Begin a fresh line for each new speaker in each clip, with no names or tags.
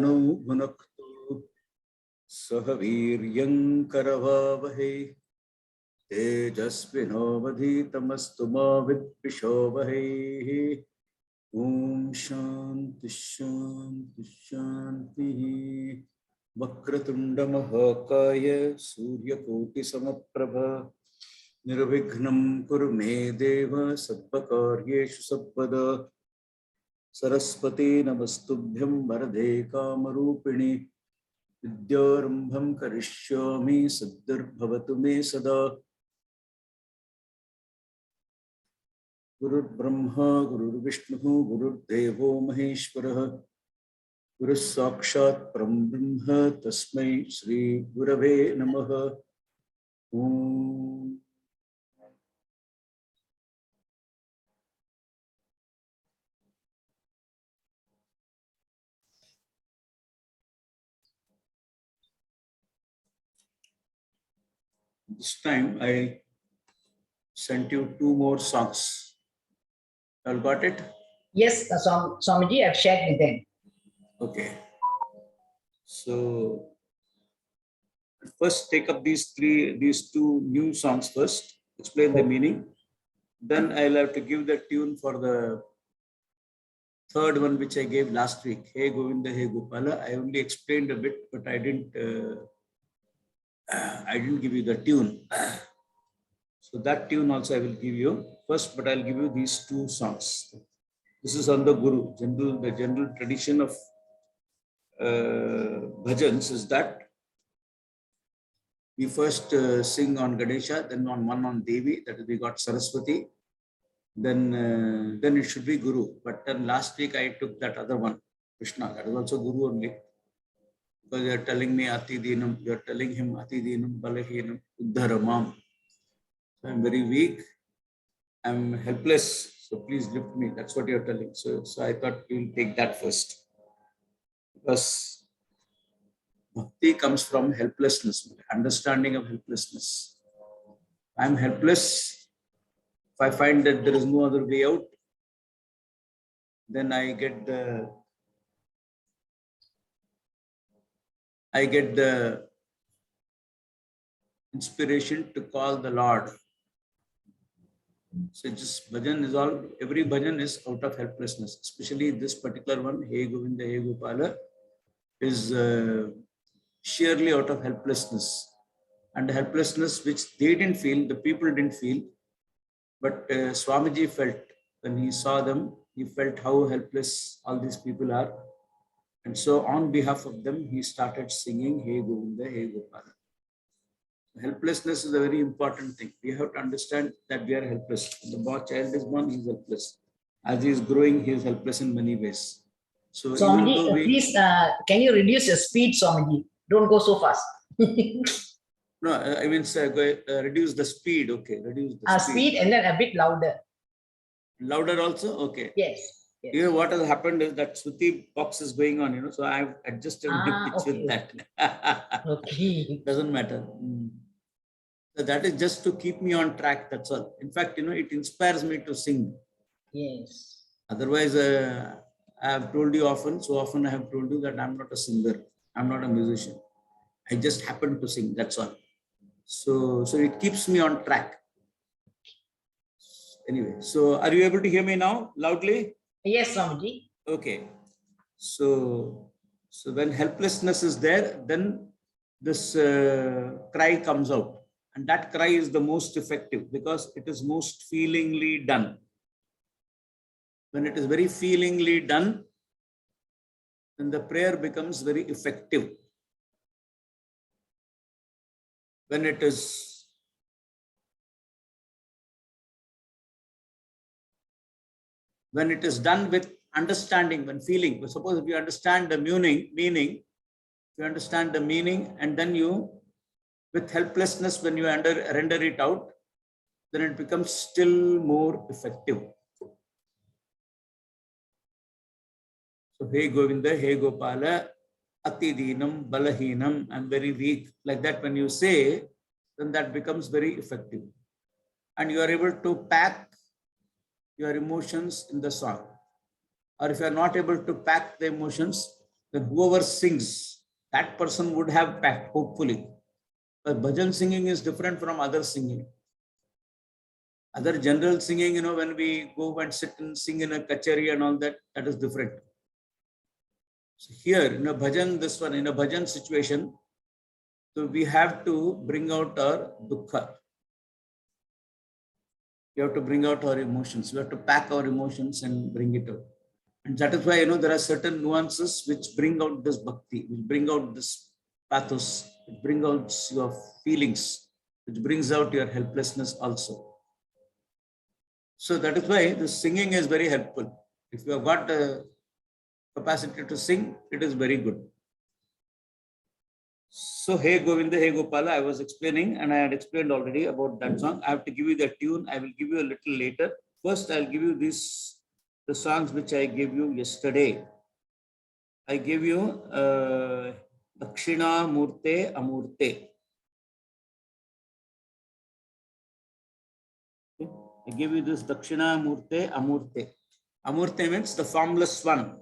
भुनक्तु सह वीर्यंकरवावहै तेजस्विनोवधीतमस्तु मा विद्विषोवहै। ओम शांति शांति शांति। वक्रतुंड महाकाय सूर्यकोटि समप्रभ निर्विघ्नं कुरु मे देव सर्वकार्येषु सर्वदा। सरस्वती नमस्तुभ्यं वरदे कामरूपिणि विद्यारंभं करिष्यामि सिद्धिर्भवतु मे सदा। गुरुर्ब्रह्मा गुरुर्विष्णुः गुरुर्देवो महेश्वरः गुरुः साक्षात् परब्रह्म तस्मै श्री गुरवे नमः। ओम This time I sent you 2 more songs. You all got it?
Yes, Swamiji, I've shared with them.
Okay. So first take up these 2 new songs first, explain the meaning. Then I'll have to give the tune for the third one which I gave last week. Hey Govinda, Hey Gopala. I only explained a bit, but I didn't give you the tune. So that tune also I will give you first, but I'll give you these 2 songs. This is on the Guru. The general tradition of bhajans is that we first sing on Ganesha, then on one on Devi, that is we got Saraswati, then it should be Guru. But then last week I took that other one, Krishna, that is also Guru only. Because you are telling me Ati Dinam, you are telling him Ati Dinam, Balahinam, Uddharamam. So I'm very weak, I'm helpless, so please lift me. That's what you are telling. So I thought we will take that first. Because bhakti comes from helplessness, understanding of helplessness. I'm helpless. If I find that there is no other way out, then I get the inspiration to call the Lord. So just bhajan is all, every bhajan is out of helplessness, especially this particular one, Hey Govinda, Hey Gopala, is sheerly out of helplessness. And helplessness which they didn't feel, the people didn't feel, but Swamiji felt. When he saw them, he felt how helpless all these people are. And so on behalf of them, he started singing Hey Govinda, Hey Gopala. Helplessness is a very important thing. We have to understand that we are helpless. When the child is born, he is helpless. As he is growing, he is helpless in many ways. So
Swamiji, please, can you reduce your speed, Swamiji? Don't go so fast.
No, I mean, reduce the speed. Okay, reduce the
speed and then a bit louder.
Louder also? Okay.
Yes. Yes.
You know what has happened is that Shruti box is going on, so I've adjusted the pitch with that.
Okay.
Doesn't matter. So that is just to keep me on track, that's all. In fact, it inspires me to sing.
Yes.
Otherwise, I have told you often, so often I have told you that I'm not a singer. I'm not a musician. I just happen to sing, that's all. So it keeps me on track. Anyway, so are you able to hear me now loudly?
Yes, Swamiji.
Okay. So when helplessness is there, then this cry comes out. And that cry is the most effective because it is most feelingly done. When it is very feelingly done, then the prayer becomes very effective. When it is done with understanding, when feeling, suppose if you understand the meaning, and then you, with helplessness, when you render it out, then it becomes still more effective. So, Hey Govinda, Hey Gopala, Ati Dinam, Balahinam, I'm very weak. Like that, when you say, then that becomes very effective. And you are able to pack your emotions in the song. Or if you are not able to pack the emotions, then whoever sings, that person would have packed, hopefully. But bhajan singing is different from other singing. Other general singing, when we go and sit and sing in a kachari and all that, that is different. So here in a bhajan, this one, in a bhajan situation, so we have to bring out our dukkha. We have to bring out our emotions. We have to pack our emotions and bring it out. And that is why, there are certain nuances which bring out this bhakti, which bring out this pathos, which bring out your feelings, which brings out your helplessness also. So that is why the singing is very helpful. If you have got the capacity to sing, it is very good. So, Hey Govinda, Hey Gopala, I was explaining, and I had explained already about that song. I have to give you the tune. I will give you a little later. First, I'll give you the songs which I gave you yesterday. I gave you Dakshina Murte Amurte. I gave you this Dakshina Murte Amurte. Amurte means the formless one.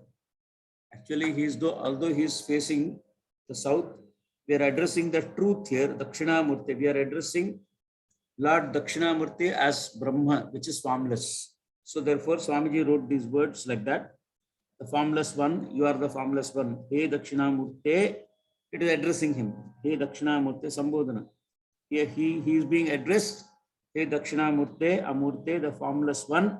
Actually, although he is facing the south, we are addressing the truth here, Dakshinamurti. We are addressing Lord Dakshinamurti as Brahma, which is formless. So therefore, Swamiji wrote these words like that. The formless one, you are the formless one. Hey Dakshinamurti, it is addressing him. Hey Dakshinamurti, Sambodhana. Here he is being addressed. Hey Dakshinamurti, Amurti, the formless one.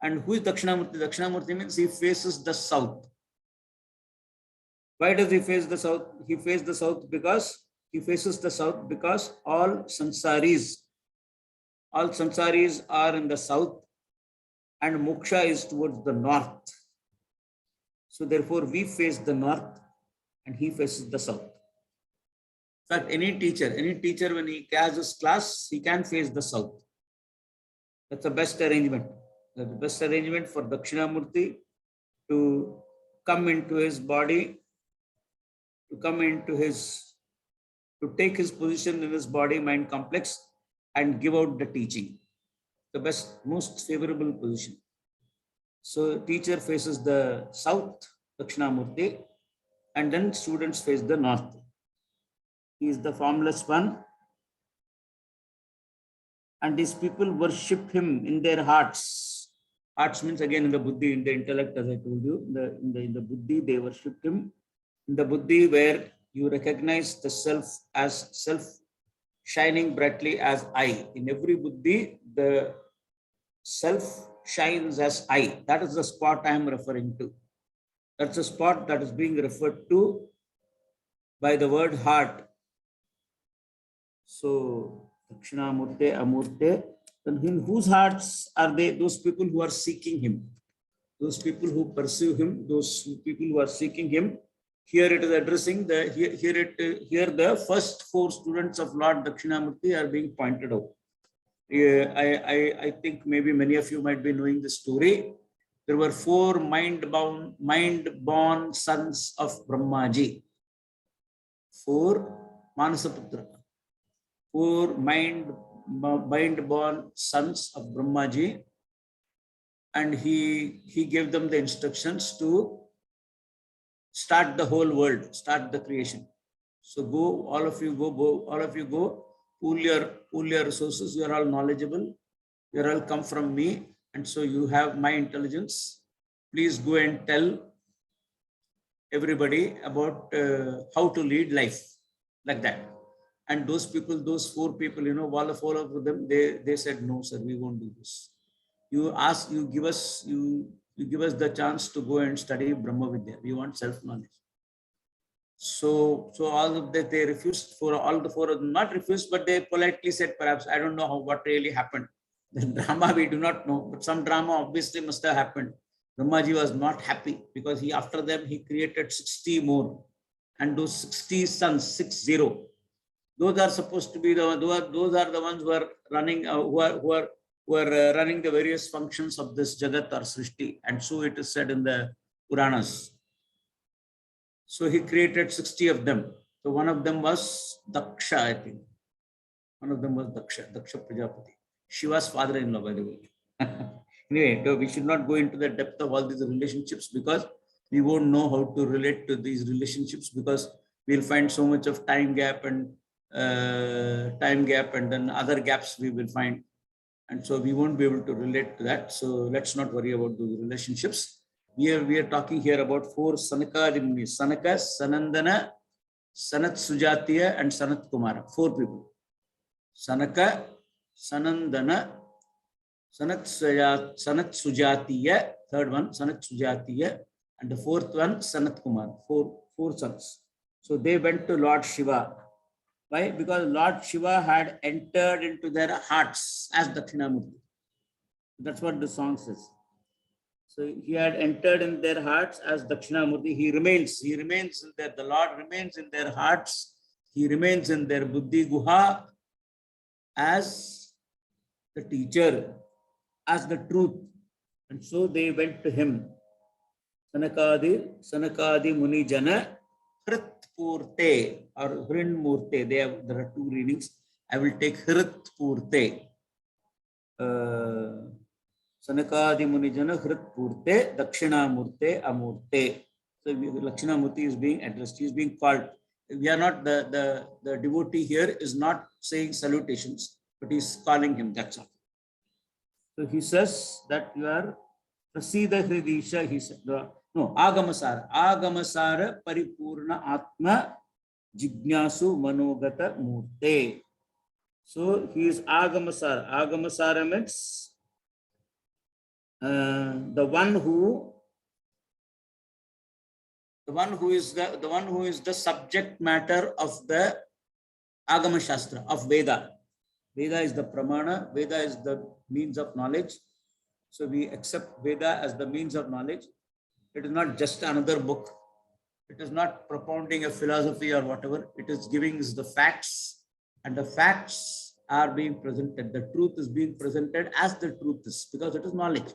And who is Dakshinamurti? Dakshinamurti means he faces the south. Why does he face the south? He faces the south because all sansaris are in the south and moksha is towards the north. So therefore we face the north and he faces the south. In fact, any teacher when he has his class, he can face the south. That's the best arrangement. That's the best arrangement for Dakshinamurti to come into his body, to take his position in his body mind complex and give out the teaching. The best, most favorable position. So teacher faces the south, Dakshinamurti, and then students face the north. He is the formless one. And these people worship him in their hearts. Hearts means again in the buddhi, in the intellect, as I told you. In the buddhi, they worship him. In the buddhi, where you recognize the self as self shining brightly as I. In every buddhi, the self shines as I. That is the spot I am referring to. That's the spot that is being referred to by the word heart. So, Dakshinamurti, Amurti, then in whose hearts are they? Those people who are seeking him, those people who pursue him, those people who are seeking him. Here it is addressing here the first four students of Lord Dakshinamurti are being pointed out. I think maybe many of you might be knowing the story. There were four mind-born sons of Brahmaji. Four Manasaputra. Four mind-born sons of Brahmaji. And he gave them the instructions to start the whole world, start the creation. So all of you go, pool your resources. You are all knowledgeable. You are all come from me. And so you have my intelligence. Please go and tell everybody about how to lead life like that. And those four people, all of them, they said, no, sir, we won't do this. You give us the chance to go and study Brahma Vidya. We want self-knowledge. So all of that they refused. For all the four of them, not refused, but they politely said, perhaps, I don't know what really happened. The drama we do not know, but some drama obviously must have happened. Brahmaji was not happy because after them he created 60 more, and those 60 sons, 60. Those are supposed to be those are the ones who are running who are running the various functions of this Jagat or Srishti, and so it is said in the Puranas. So he created 60 of them. So one of them was Daksha, I think. One of them was Daksha Prajapati. Shiva's father-in-law, by the way. Anyway, we should not go into the depth of all these relationships because we won't know how to relate to these relationships because we'll find so much of time gap and then other gaps we will find. And so we won't be able to relate to that. So let's not worry about those relationships. We are talking here about 4 Sanakadi Munis: Sanaka, Sanandana, Sanat Sujatiya, and Sanat Kumara. 4 people. Sanaka, Sanandana, Sanat Sujatiya, third one, Sanat Sujatiya, and the fourth one, Sanat Kumar. Four sons. So they went to Lord Shiva. Why? Because Lord Shiva had entered into their hearts as Dakshinamurti. That's what the song says. So he had entered in their hearts as Dakshinamurti. He remains in there. The Lord remains in their hearts. He remains in their Buddhi Guha as the teacher, as the truth. And so they went to him. Sanakadi Muni Jana Hritpurte or Hrinmurte. There are 2 readings. I will take Hritpurte. Sanakadi Muni Jana Hritpurte Dakshinamurte Amurte. So Dakshinamurti is being addressed. He is being called. We are not the devotee here is not saying salutations, but he is calling him. That's all. So he says that you are Prasida Hridisha. He said no, Agamasara Paripurna Atma Jignasu Manogata Murte. So he is Agamasara. Agamasara means the one who is the subject matter of the Agama Shastra, of Veda. Veda is the pramana. Veda is the means of knowledge. So we accept Veda as the means of knowledge. It is not just another book. It is not propounding a philosophy or whatever. It is giving us the facts, and the facts are being presented. The truth is being presented as the truth is, because it is knowledge.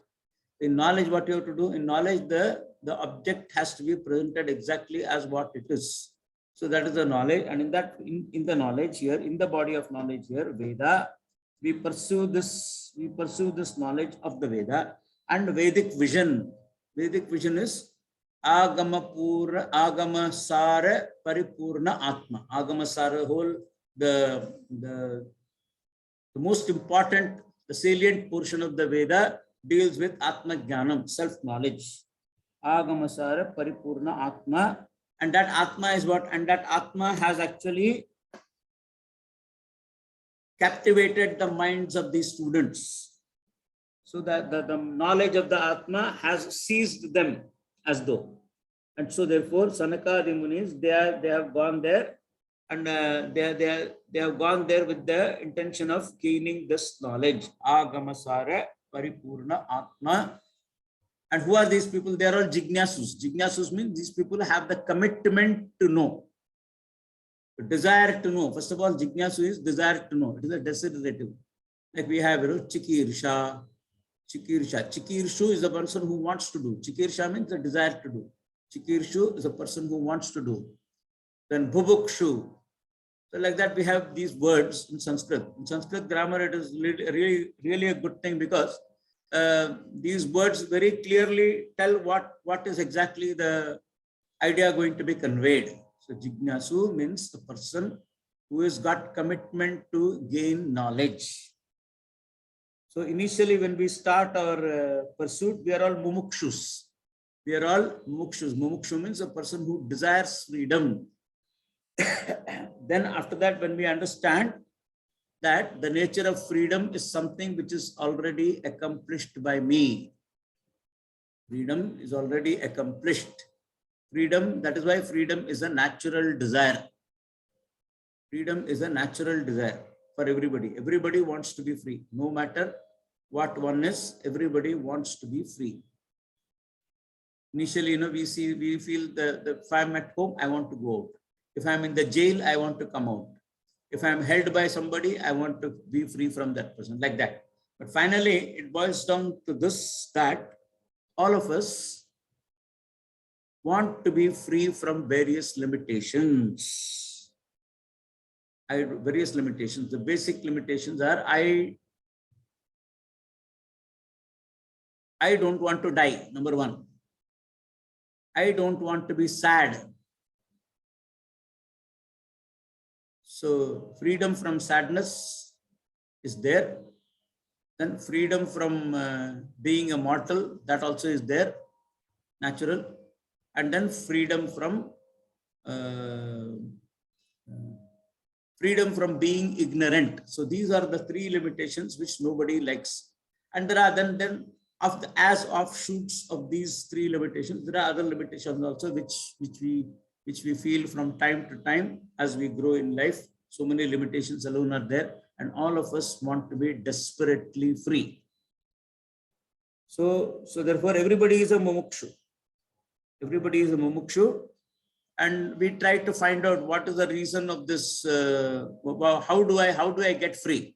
In knowledge, what you have to do? In knowledge, the object has to be presented exactly as what it is. So that is the knowledge. And in the knowledge here, in the body of knowledge here, Veda, we pursue this knowledge of the Veda and Vedic vision. Vedic vision is Agamasara Paripurna Atma. Agamasara whole, the most important, the salient portion of the Veda deals with Atma Jnanam, self-knowledge. Agamasara Paripurna Atma. And that Atma is what? And that Atma has actually captivated the minds of these students. So that the knowledge of the Atma has seized them as though. And so therefore, Sanakadi Munis, they have gone there, and they have gone there with the intention of gaining this knowledge. Agamasara Paripurna Atma. And who are these people? They are all Jignasus. Jignasus means these people have the commitment to know. Desire to know. First of all, Jignasu is desire to know. It is a desiderative. Like we have Chikirsha. Chikirshu is the person who wants to do. Chikirsha means the desire to do. Chikirshu is a person who wants to do. Then Bhubukshu. So like that we have these words in Sanskrit. In Sanskrit grammar, it is really a good thing, because these words very clearly tell what is exactly the idea going to be conveyed. So Jignasu means the person who has got commitment to gain knowledge. So initially when we start our pursuit, we are all mumukshus. We are all mumukshus. Mumukshu means a person who desires freedom. Then after that, when we understand that the nature of freedom is something which is already accomplished by me. Freedom is already accomplished. Freedom, that is why freedom is a natural desire. Freedom is a natural desire for everybody. Everybody wants to be free. No matter what one is, everybody wants to be free. Initially, we feel if I'm at home, I want to go out. If I'm in the jail, I want to come out. If I'm held by somebody, I want to be free from that person, like that. But finally, it boils down to this, that all of us want to be free from various limitations. Various limitations. The basic limitations are I don't want to die, number one. I don't want to be sad. So freedom from sadness is there. Then freedom from being a mortal, that also is there, natural. And then freedom from being ignorant. So these are the three limitations which nobody likes. And there are then as offshoots of these three limitations, there are other limitations also which we feel from time to time as we grow in life. So many limitations alone are there, and all of us want to be desperately free. So therefore, everybody is a mumukshu. Everybody is a mumukshu. And we try to find out what is the reason of this. How do I get free?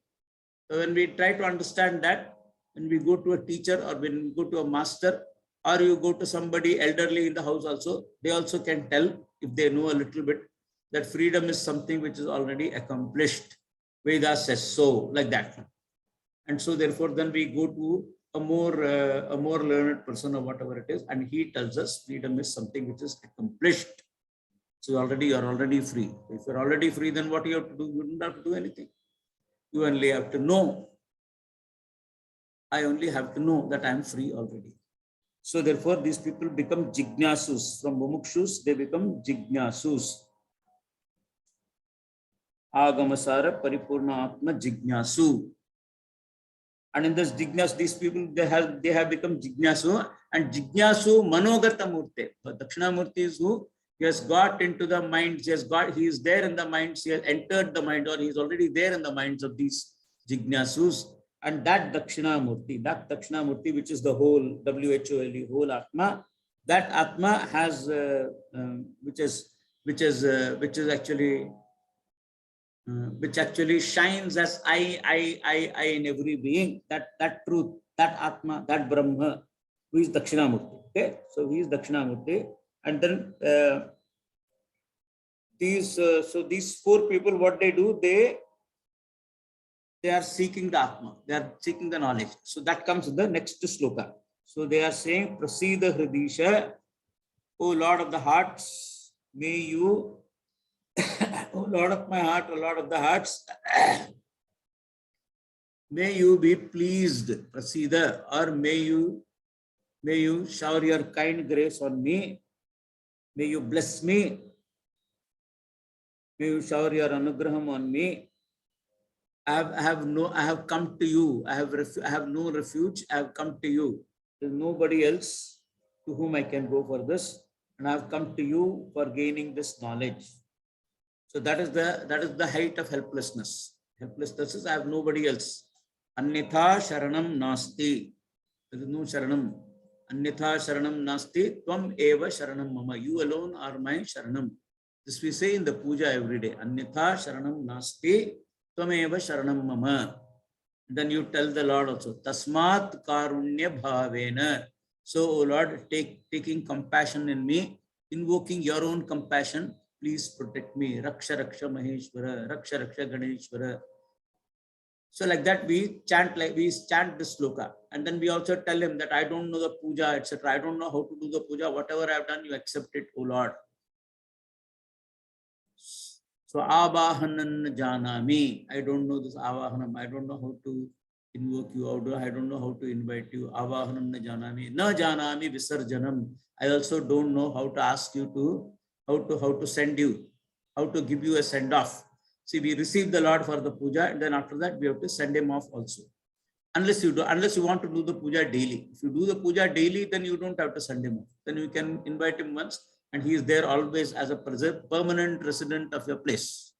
So when we try to understand that, when we go to a teacher or when we go to a master, or you go to somebody elderly in the house also, they also can tell, if they know a little bit, that freedom is something which is already accomplished. Veda says so, like that. And so therefore, then we go to a more learned person or whatever it is, and he tells us freedom is something which is accomplished. So you're already free. If you're already free, then what you have to do? You don't have to do anything. You only have to know. I only have to know that I'm free already. So therefore, these people become jignasus. From mumukshus, they become jignasus. Agamasara paripurna atma jignasu. And in this jignasu, these people, they have become jignasu. And jignasu manogata murte. But Dakshinamurti is who? He has got into the minds, he is there in the minds, he has entered the mind, or he is already there in the minds of these jignasus. And that Dakshinamurti, which is the whole, WHOLE, whole Atma, that Atma has, which actually shines as I in every being, that truth, that Atma, that Brahma, who is Dakshinamurti. Okay, so he is Dakshinamurti. And then these four people, what they do, they are seeking the Atma, they are seeking the knowledge. So that comes in the next sloka. So they are saying, Prasida Hridisha, O Lord of the hearts, may you, O Lord of my heart, O Lord of the hearts, may you be pleased, Prasida, or may you shower your kind grace on me. May you bless me. May you shower your anugraham on me. I have come to you. I have no refuge. I have come to you. There is nobody else to whom I can go for this, and I have come to you for gaining this knowledge. So that is the height of helplessness. Helplessness is I have nobody else. Annitha sharanam nasti. There is no sharanam. Annitha sharanam nasti, tvam eva sharanam mama. You alone are my sharanam. This we say in the puja every day. Annitha sharanam nasti, tvam eva sharanam mama. Then you tell the Lord also, Tasmat karunya bhavena. So, O Lord, taking compassion in me, invoking your own compassion, please protect me. Raksha Raksha Maheshwara, Raksha Raksha Ganeshwara. So like that we chant this sloka, and then we also tell him that I don't know the puja, etc. I don't know how to do the puja. Whatever I've done, you accept it, O Lord. So avahanan janami. I don't know this avahanam. I don't know how to invoke you. I don't know how to invite you. Avahanan janami. Na janami visarjanam. I also don't know how to ask you to how to send you, how to give you a send off. See, we receive the Lord for the puja, and then after that we have to send him off also. Unless you want to do the puja daily. If you do the puja daily, then you don't have to send him off. Then you can invite him once, and he is there always as a permanent resident of your place.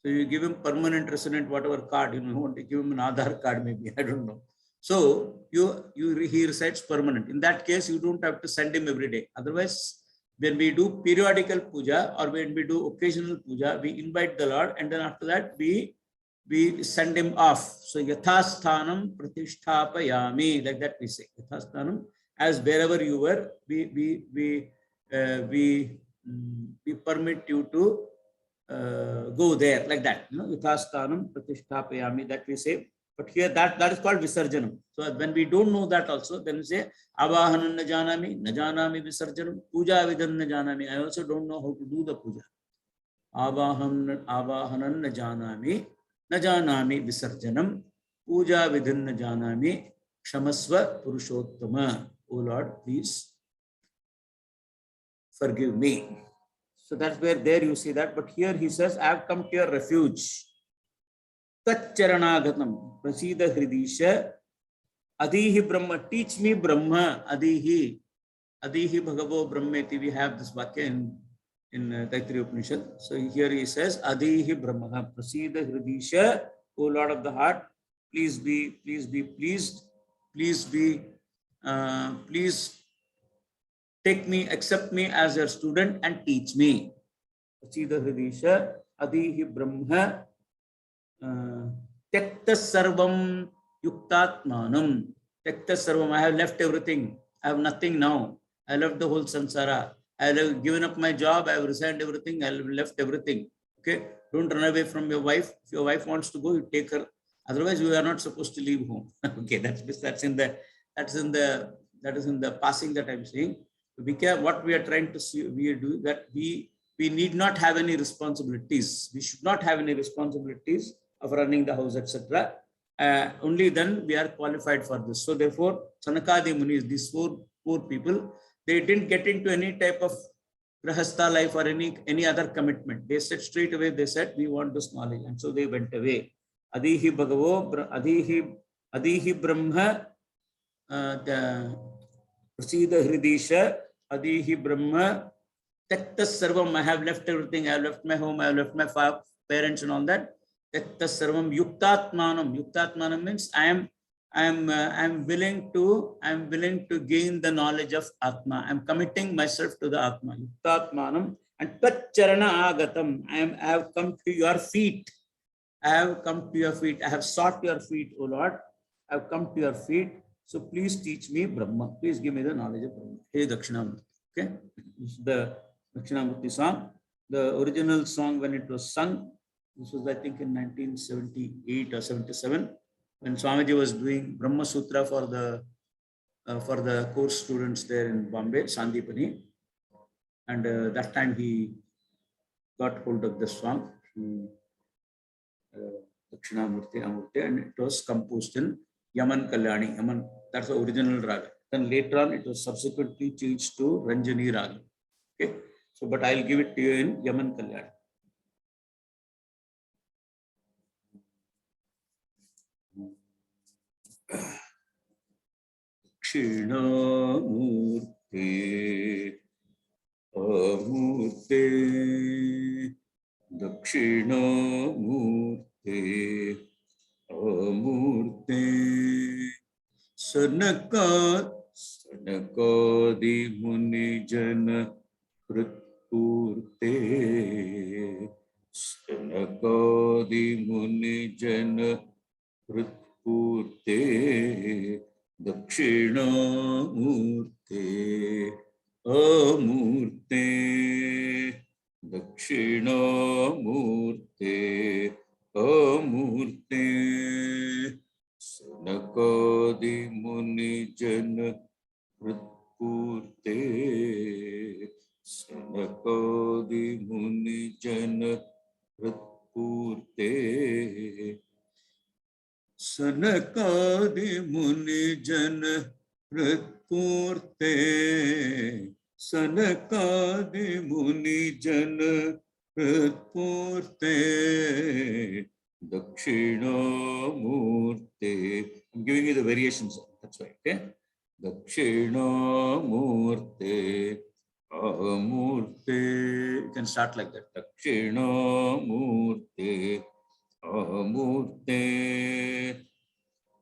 So you give him permanent resident, whatever card, you want to give him an Aadhaar card, maybe, I don't know. So he resides permanent. In that case, you don't have to send him every day. Otherwise, when we do periodical puja or when we do occasional puja, we invite the Lord, and then after that we send him off. So yathasthanam pratisthapayami, like that we say. Yathasthanam, as wherever you were, we permit you to go there, like that. Yathasthanam pratisthapayami, that we say. But here that is called Visarjanam. So when we don't know that also, then we say Avahanan na janami Visarjanam, Puja Vidhan na janami. I also don't know how to do the puja. Avahanan na janami Visarjanam, Puja Vidhan na janami, Kshamasva Purushottama. O Lord, please forgive me. So that's where there you see that. But here he says, I have come to your refuge. Tacharanaagatam, Prasida Hridisha, Adihi Brahma, teach me Brahma, Adihi Bhagavo Brahmeti. We have this vakya in Taittiriya Upanishad. So here he says, Adihi Brahma, Prasida Hridisha, O Lord of the heart, please be pleased, please take me, accept me as your student and teach me. Prasida Hridisha, Adihi Brahma, Tekta Sarvam Yuktatmanam. Tekta Sarvam, I have left everything. I have nothing now. I left the whole samsara. I have given up my job. I have resigned everything. I have left everything. Okay. Don't run away from your wife. If your wife wants to go, you take her. Otherwise, you are not supposed to leave home. Okay, that is in the passing that I'm saying. What we are trying to see, we do that we need not have any responsibilities. We should not have any responsibilities of running the house, etc. Only then we are qualified for this. So therefore, Sanakadi Munis, these four people, they didn't get into any type of grahastha life or any other commitment. They said straight away, they said, we want this knowledge. And so they went away. Adihi Bhagavo, Adihi Brahma, Prasida Hridisha, Adihi Brahma, Tekta Sarvam, I have left everything. I have left my home. I have left my parents and all that. Tekta Sarvam Yuktatmanam. Yuktatmanam means I am willing to gain the knowledge of Atma. I am committing myself to the Atma. Yuktatmanam and Tacharana Agatam. I have come to your feet. I have come to your feet. I have sought your feet, O Lord. I have come to your feet. So please teach me Brahma. Please give me the knowledge of Brahma. Hey Dakshinamurti. Okay. This is the Dakshinamurti song. The original song, when it was sung, this was, I think, in 1978 or 77, when Swamiji was doing Brahma Sutra for the course students there in Bombay, Sandipani. And that time he got hold of this song, Dakshinamurti Amurti, and it was composed in Yaman Kalyani. Yaman, that's the original raga. Then later on, it was subsequently changed to Ranjani raga. Okay, so but I'll give it to you in Yaman Kalyani. Dakshinamurti Amurti, Dakshinamurti Amurti, Sanakadi Munijana Kritpurte, Sanakadi Munijana Kritpurte, Dakshinamurti Amurti, Dakshinamurti Amurti, Sanakadi Munijana Kritpurte, Sanakadi Munijana Kritpurte, Sanakadi Munijana Kritpurte, Sanakadi Munijana Kritpurte, Dakshinamurti. I'm giving you the variations, that's why, okay? Dakshinamurti Amurti. You can start like that. Dakshinamurti Amurti,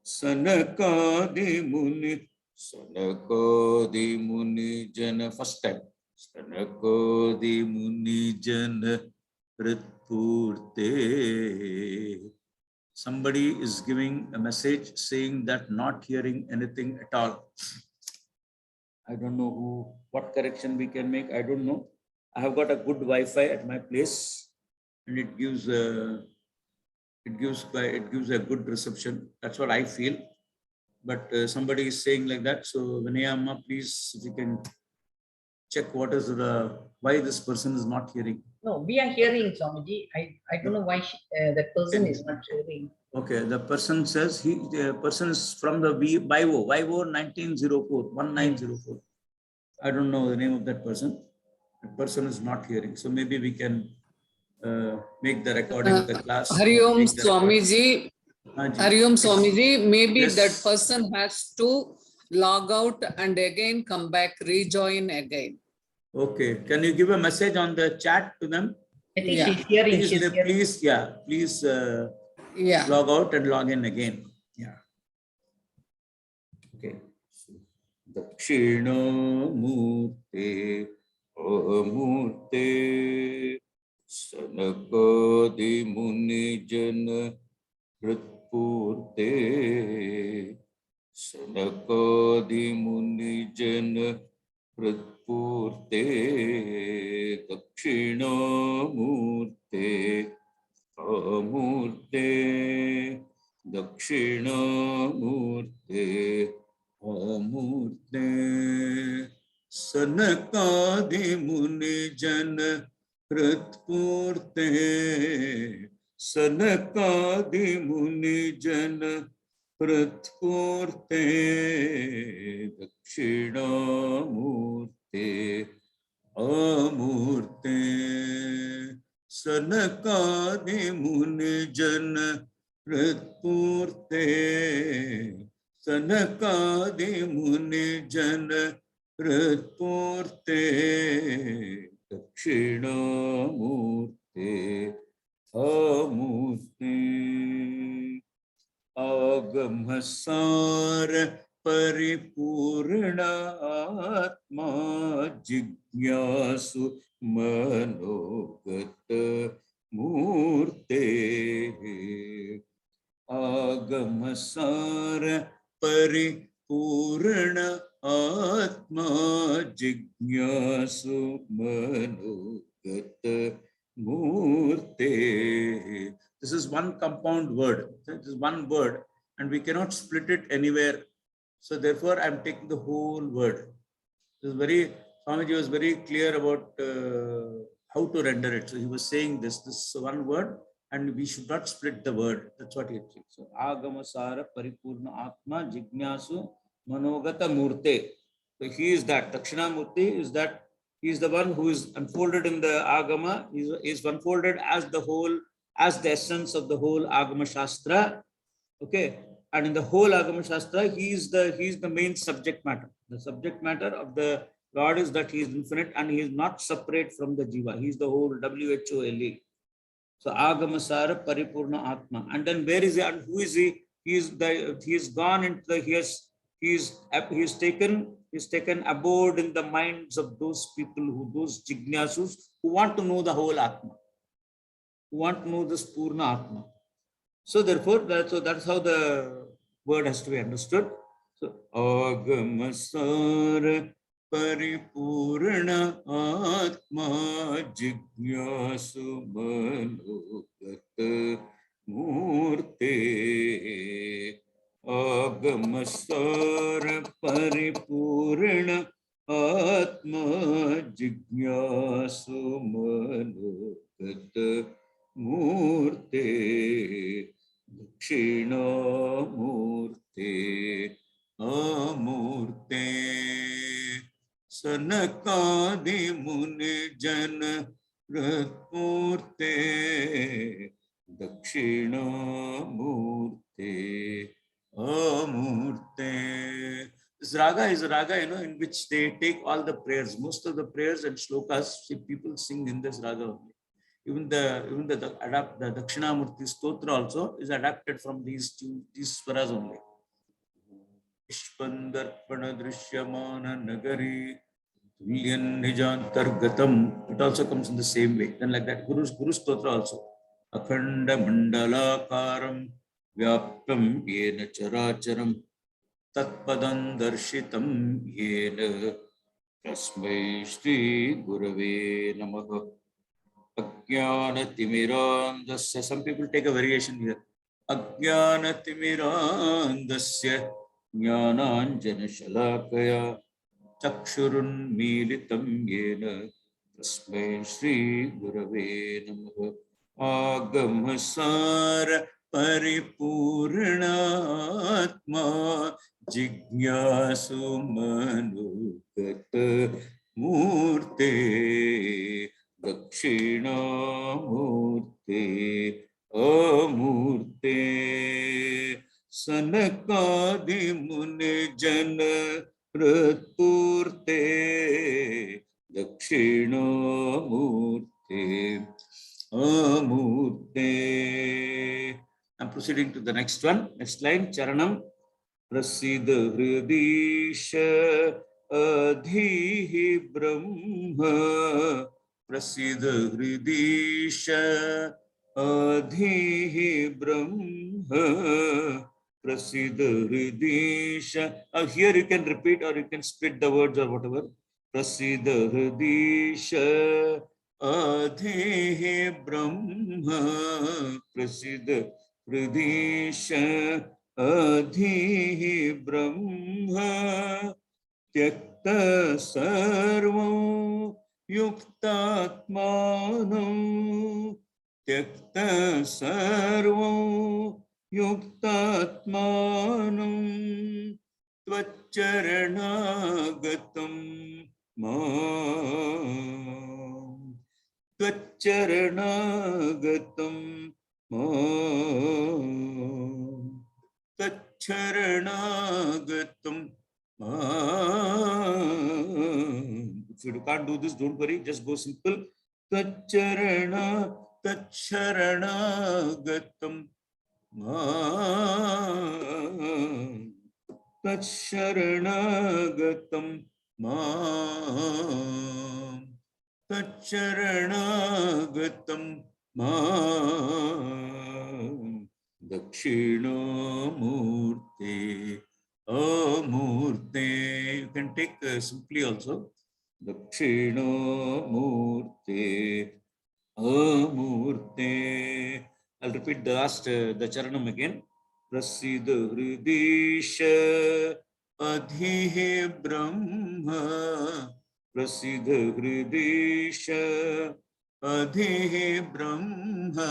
Sanakadi Muni Jana. First time. Sanakadi Muni Jana Kritpurte. Somebody is giving a message saying that not hearing anything at all. I don't know what correction we can make. I don't know. I have got a good Wi-Fi at my place, and it gives it gives a good reception. That's what I feel. But somebody is saying like that. So Vinaya Amma, please, if you can check what is why this person is not hearing.
No, we are hearing, Swamiji. I don't know why that person is not hearing.
Okay, the person says the person is from the BIVO 1904, 1904. I don't know the name of that person. The person is not hearing. So maybe we can make the recording of the class.
Hari Om Swamiji. Hari Om Swamiji. Maybe
Yes.
that person has to log out and again come back, rejoin again.
Okay. Can you give a message on the chat to them?
I think
Yeah.
she's hearing.
Please,
She's hearing.
please
Yeah.
log out and log in again. Yeah. Okay. Dakshinamurte Amurte Sanakadi Munijana Pritpurte Sanakadi Munijana Pritpurte Dakshinamurte Amurte Dakshinamurte Amurte Sanakadi Munijana Pritpurte Sanakadi Munijana Pritpurte Dakshinamurte Amurte Sanakadi Munijana Pritpurte Sanakadi Munijana Pritpurte Dakshinamurte Amurte Agamasara Paripurna Atma Jignasu Manogata Murte Agamasara Paripurna Atma Jignasu Manogata Murte. This is one compound word. This is one word, and we cannot split it anywhere. So therefore, I'm taking the whole word. This is Swamiji was very clear about how to render it. So he was saying this one word, and we should not split the word. That's what he said. So Agamasara Paripurna Atma Jignasu Manogata Murte. So he is that. Dakshinamurti is that. He is the one who is unfolded in the Agama. He is unfolded as the whole, as the essence of the whole Agama Shastra. Okay. And in the whole Agama Shastra, he is the main subject matter. The subject matter of the Lord is that he is infinite and he is not separate from the Jiva. He is the whole WHOLE. So Agamasara Paripurna Atma. And then where is he and who is he? He is gone into the he is taken abode in the minds of those people those jignasus who want to know the whole Atma, who want to know this Purna Atma. So therefore, that's how the word has to be understood. So Agamasara Paripurna Atma Jignasu Manogata Murte. Agamasara Paripurna Atma Jignasu Manogata Murte Dakshinamurte Amurte Sanakadi Munijana Pritpurte Dakshinamurte Amurte. This raga is a raga, in which they take all the prayers. Most of the prayers and shlokas, people sing in this raga only. Even the Dakshinamurti Stotra also is adapted from these swaras only. Ishpandarpana Drishyamana Nagari Tulyan Nijantargatam. It also comes in the same way. Then like that, Guru Stotra also. Akhanda Mandalakaram Vyaptam Yena Characharam Tatpadam Darshitam Yena Tasmai Shri Gurave Namaha. Ajnanatimirandasya. Some people take a variation here. Ajnanatimirandasya Jnananjanashalakaya Chakshurunmilitam yena Tasmai Shri Gurave Namaha. Agamasara Paripurnatma Jignasu Manugata Murte Dakshinamurte Amurte Sanakadi Muni Jana Praturte Dakshinamurte Amurte. I'm proceeding to the next one. Next line. Charanam Prasidha Hridisha Adhihi Brahma Prasidha Hridisha Adhihi Brahma Prasidha Hridisha. Here you can repeat or you can split the words or whatever. Prasidha Hridisha Adhihi Brahma Prasidha Hridisha Adhihi Brahma Tyakta Sarvam Yuktatmanam Tyakta Sarvam Yuktatmanam Tvacharanaagatam Mam Tvacharanaagatam Mam Tacharanaagatam. If you can't do this, don't worry, just go simple. Tacharanaagatam. Tacharanaagatam. Tacharanaagatam. Dakshinamurte Amurte. You can take simply also. Dakshinamurte Amurte. I'll repeat the last, the charanam again. Prasidha Hridisha Adhihi Brahma Prasidha Hridisha Adhihi Brahma.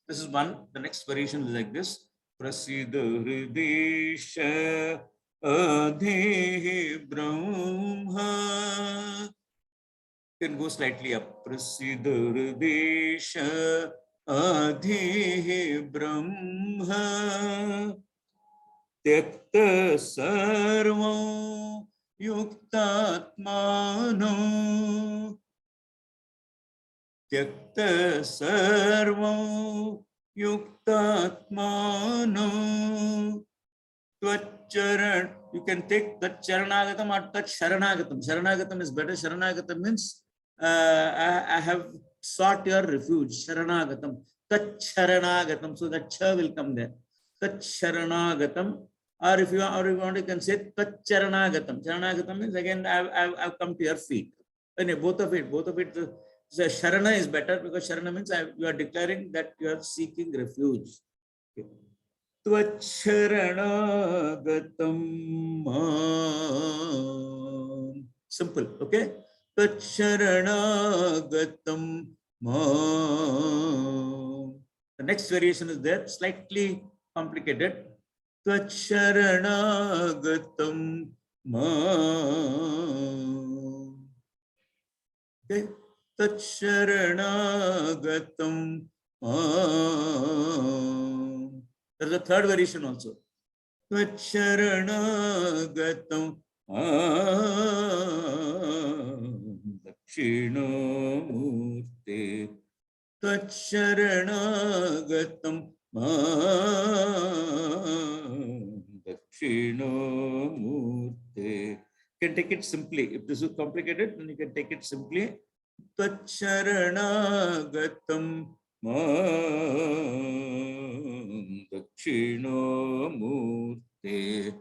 This is one. The next variation is like this. Prasidha Hridisha Adhihi Brahma. You can go slightly up. Prasidha Hridisha Adhihi Brahma Tyakta Sarvam Yuktatmanam Tyakta Sarvam Yuktatmanam Tvacharan. You can take that Charanagatam or touch Sharanagatam. Sharanagatam is better. Sharanagatam means I have sought your refuge. Sharanagatam. Touch Sharanagatam. So that cha will come there. Touch Sharanagatam. Or if you want, you can say touch Charanagatam. Charanagatam means again I've come to your feet. And both of it. So Sharana is better because Sharana means you are declaring that you are seeking refuge. Okay. Tvacharanagatam. Simple, okay? Tvacharanagatam. The next variation is there, slightly complicated. Tvacharanagatam. Okay? Tvacharanagatam. There is a third variation also. Tvacharanagatam. Dakshinamurte. Tvacharanagatam. Dakshinamurte. You can take it simply. If this is complicated, then you can take it simply. Tvacharanagatam. Dakshinamurte.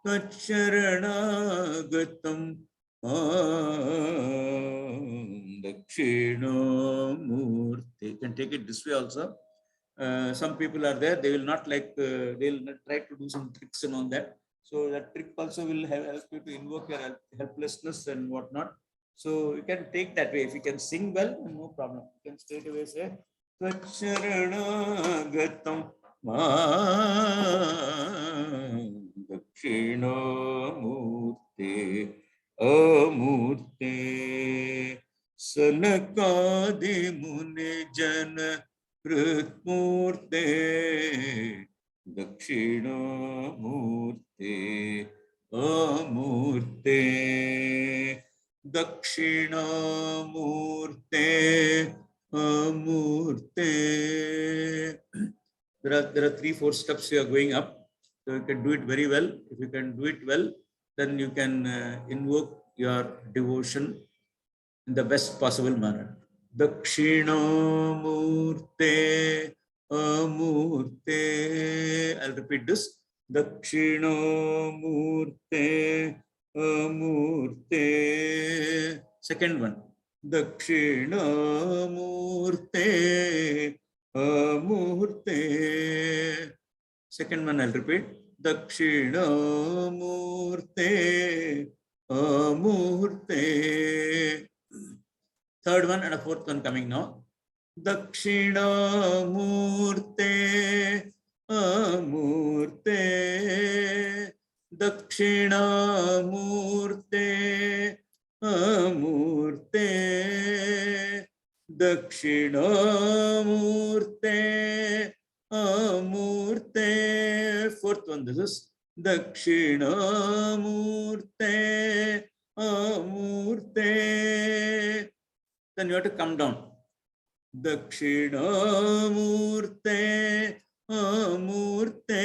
Tvacharanagatam. Dakshinamurti. You can take it this way also. Some people are there, they will not like, they'll not try to do some tricks and all that. So that trick also will help you to invoke your helplessness and whatnot. So you can take that way. If you can sing well, no problem. You can straight away say, Tvacharanagatam Dakshinamurti Amurti Sanakadi Muni Jana Pritmurte Dakshinamurti Amurte Dakshinamurte Amurte. There are 3-4 steps you are going up. So you can do it very well. If you can do it well, then you can invoke your devotion in the best possible manner. Dakshinamurte Amurte. I'll repeat this. Dakshinamurte Amurte. Second one. Dakshinamurte Amurte. Second one I'll repeat. Dakshinamurte Amurte. Third one and a fourth one coming now. Dakshinamurte Amurte. Dakshinamurte Amurte. Dakshinamurte Amurte. Fourth one, this is Dakshinamurte Amurte. Then you have to come down. Dakshinamurte Amurte.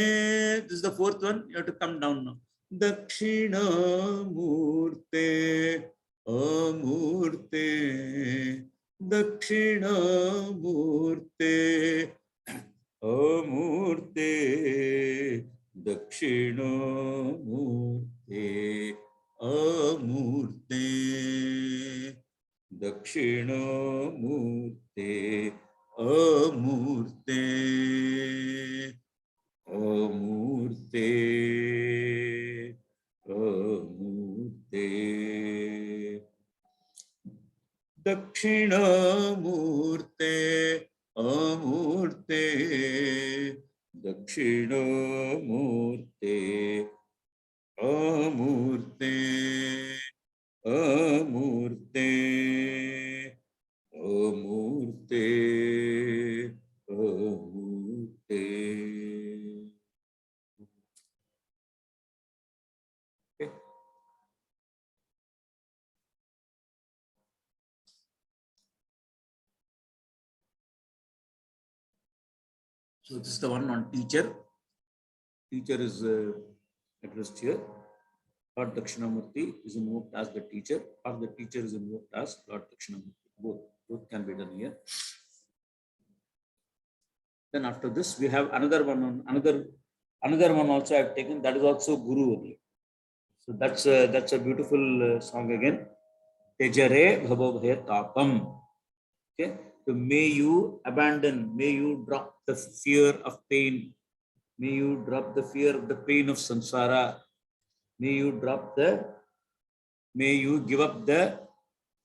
This is the fourth one. You have to come down now. Dakshinamurte Amurte. Dakshinamurte Amurte. Dakshinamurte Amurte. Dakshinamurte Amurte. Amurte. Amurte. Dakshinamurte Amurte. Dakshinamurte Amurte. Amurte. Amurte. Amurte. Okay. So this is the one on teacher. Teacher is addressed here. Lord Dakshinamurti is invoked as the teacher, or the teacher is invoked as Lord Dakshinamurti. Both can be done here. Then after this, we have another one on another one also I have taken. That is also Guru only. So that's a beautiful song again. Tejare bhavabhaya tapam. Okay. So may you abandon, may you drop the fear of pain, may you drop the fear of the pain of samsara, may you give up the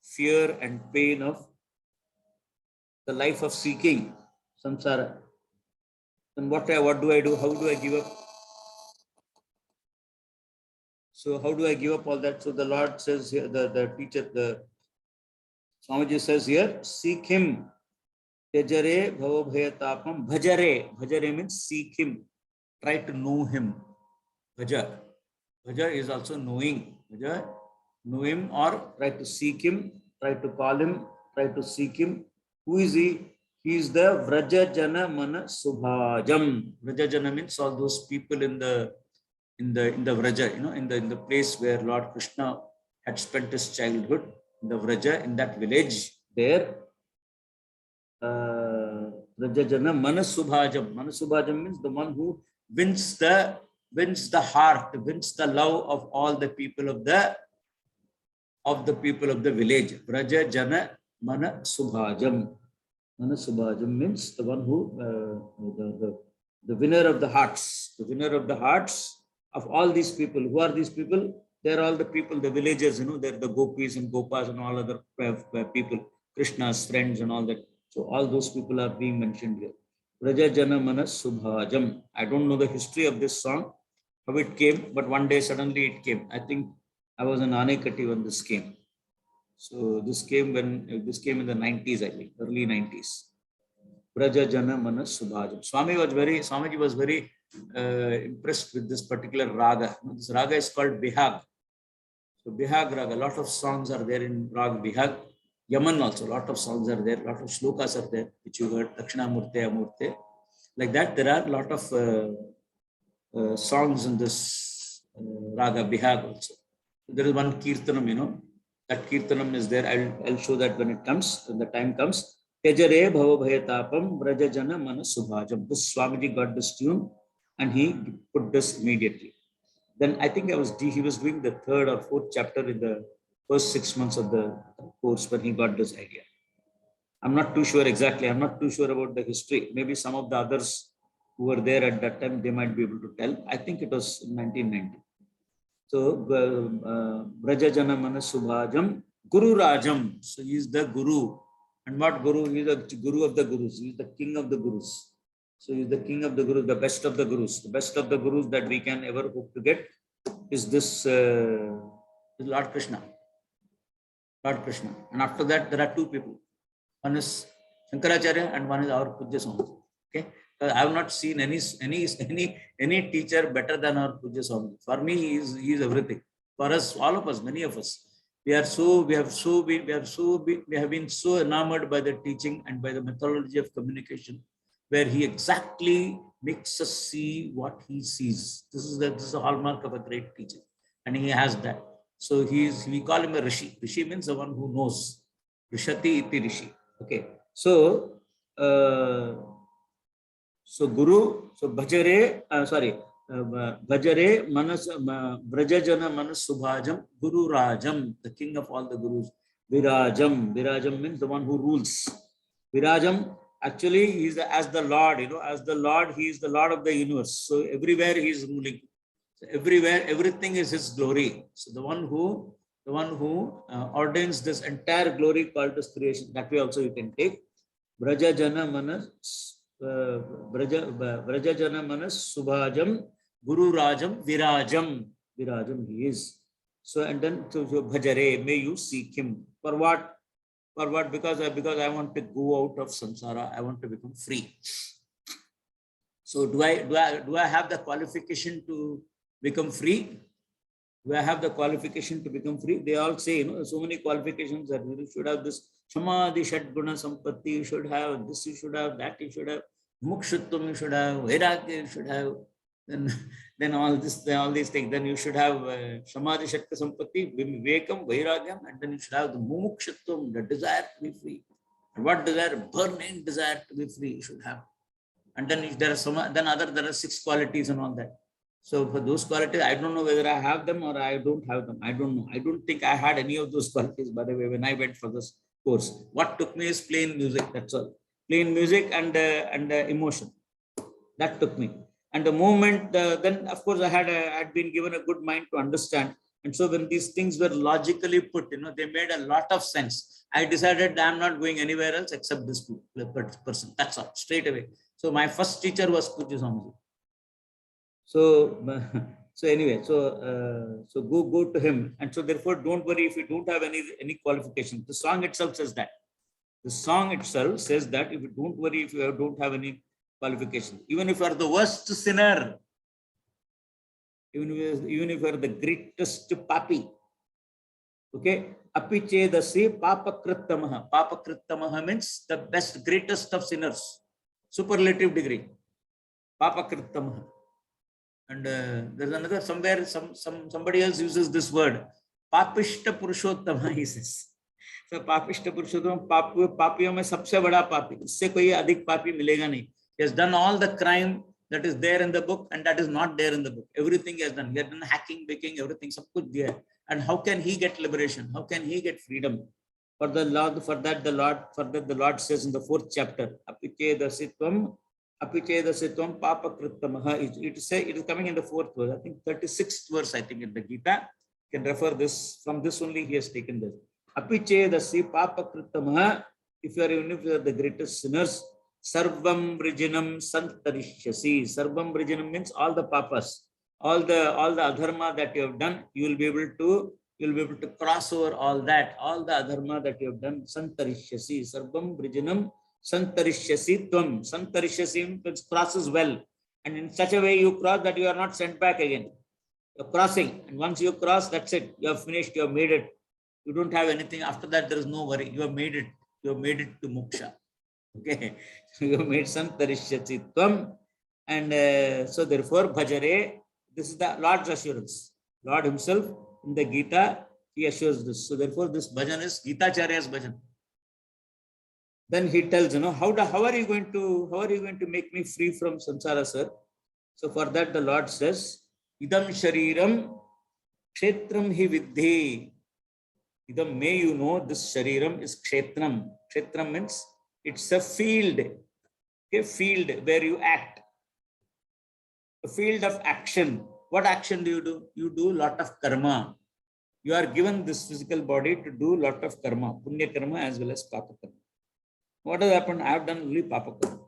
fear and pain of the life of seeking samsara. Then what do I do? How do I give up? So how do I give up all that? So the Lord says here, the teacher, the Swamiji says here, seek him. Tejare bhavabhaya tapam. Bhajare. Bhajare means seek him. Try to know him. Bhaja. Bhaja is also knowing. Bhaja, know him or try to seek him, try to call him, try to seek him. Who is he? He is the Vrajajana Mana Subhajam. Vrajajana means all those people in the Vraja, in the place where Lord Krishna had spent his childhood, in the Vraja, in that village there. Vrajajana Mana Subhajam. Mana Subhajam means the one who wins the heart, wins the love of all the people of the village. Vraja Jana Mana Subhajam. Mana Subhajam means the one who, the winner of the hearts, the winner of the hearts of all these people. Who are these people? They're all the people, the villagers, they're the gopis and gopas and all other people, Krishna's friends and all that. So all those people are being mentioned here. Raja Jana Mana Subhajam. I don't know the history of this song, how it came, but one day suddenly it came. I think I was in Anekati when this came. So this came in the 90s, I think, early 90s. Braja Jana Mana Subhajam. Swamiji was very impressed with this particular raga. This raga is called Bihag. So Bihag raga, a lot of songs are there in Rag Bihag. Yaman also, a lot of songs are there, a lot of shlokas are there, which you heard, Dakshina Murte, Amurte. Like that, there are a lot of songs in this raga Bihag also. There is one Kirtanam, that Kirtanam is there. I'll show that when the time comes. Tejare Bhava Bhayatapam Brajajana Mana Subhajam. This Swamiji got this tune and he put this immediately. Then I think he was doing the 3rd or 4th chapter in the first 6 months of the course when he got this idea. I'm not too sure exactly. I'm not too sure about the history. Maybe some of the others who were there at that time, they might be able to tell. I think it was in 1990. So, Brajajana Mana Subhajam, Guru Rajam. So, he is the Guru. And what Guru? He is the Guru of the Gurus. He is the King of the Gurus. So, he is the King of the Gurus, the best of the Gurus. The best of the Gurus that we can ever hope to get is this Lord Krishna. Lord Krishna. And after that, there are 2 people. One is Shankaracharya and one is our Pujya Swamiji. Okay. I have not seen any teacher better than our Pujya Swamiji. For me, he is everything. For us, all of us, many of us, we have been so enamored by the teaching and by the methodology of communication, where he exactly makes us see what he sees. This is a hallmark of a great teacher, and he has that. So we call him a Rishi. Rishi means the one who knows. Rishati iti Rishi. Okay. So Guru, so Bhajare Manas Brajajana Manas Subhajam, Guru Rajam, the king of all the gurus. Virajam means the one who rules. Virajam, actually, he is as the Lord, as the Lord, he is the Lord of the universe. So everywhere he is ruling. So everywhere, everything is his glory. So the one who ordains this entire glory called as creation. That way also you can take Brajajana Manas. Brajajana Manas Subhajam Guru Rajam Virajam he is. So and then so Bhajare, may you seek him. For what? Because I want to go out of samsara. I want to become free. So do I have the qualification to become free? Do I have the qualification to become free? They all say, so many qualifications that you should have this Samadhi Shadguna Sampatti, you should have this, you should have that, you should have Mukshutvam, you should have Vairagya, you should have then all these things. Then you should have Samadhi Shadka Sampatti, Vivekam, Vairagyam, and then you should have the Mumukshutvam, the desire to be free. And what desire? Burning desire to be free you should have. And then if there are there are 6 qualities and all that. So for those qualities, I don't know whether I have them or I don't have them. I don't know. I don't think I had any of those qualities, by the way, when I went for this course. What took me is plain music, that's all. Plain music and emotion. That took me. And the moment, then of course I had been given a good mind to understand. And so when these things were logically put, they made a lot of sense. I decided I'm not going anywhere else except this person. That's all, straight away. So my first teacher was Pujya Swamiji. So anyway, so go to him. And so therefore, don't worry if you don't have any qualification. The song itself says that. The song itself says that if you don't worry if you don't have any qualification. Even if you are the worst sinner, even if you are the greatest papi, okay, apichedasi papakrittamaha. Papakrittamaha means the best, greatest of sinners, superlative degree. Papakrittamaha. And there's another somewhere, somebody else uses this word, papishta purushottama, he says. So papishta purushottama, papiyon mein sabse bada papi, isse koi adhik papi milega nahi. He has done all the crime that is there in the book and that is not there in the book. Everything he has done. He has done hacking, baking, everything, sab kuch diya. And how can he get liberation? How can he get freedom? For the Lord says in the 4th chapter, Apichedasitvam papakritamaha. It is coming in the 4th verse. I think 36th verse, I think, in the Gita. You can refer this, from this only he has taken this. Apichedasi papakritamaha. If you are the greatest sinners, Sarvam Vrijinam Santarishyasi. Sarvam Vrijinam means all the papas, all the adharma that you have done, you will be able to cross over all the adharma that you have done. Santarishyasi. Sarvam Vrijinam Santarishyasi Tvam. Santarishyasi means crosses well. And in such a way you cross that you are not sent back again. You're crossing. And once you cross, that's it. You have finished, you have made it. You don't have anything. After that, there is no worry. You have made it. You have made it to moksha. Okay. You have made Santarishyasi Tvam. And so therefore, Bhajare, this is the Lord's assurance. Lord himself in the Gita, he assures this. So therefore, this bhajan is Gita Charya's bhajan. Then he tells, how are you going to make me free from samsara, sir? So for that the Lord says, Idam shariram kshetram hi viddhi. Idam, may you know, this shariram is kshetram. Kshetram means it's a field. A field where you act. A field of action. What action do you do? You do a lot of karma. You are given this physical body to do a lot of karma, punya karma as well as papa karma. What has happened? I have done only papa karma.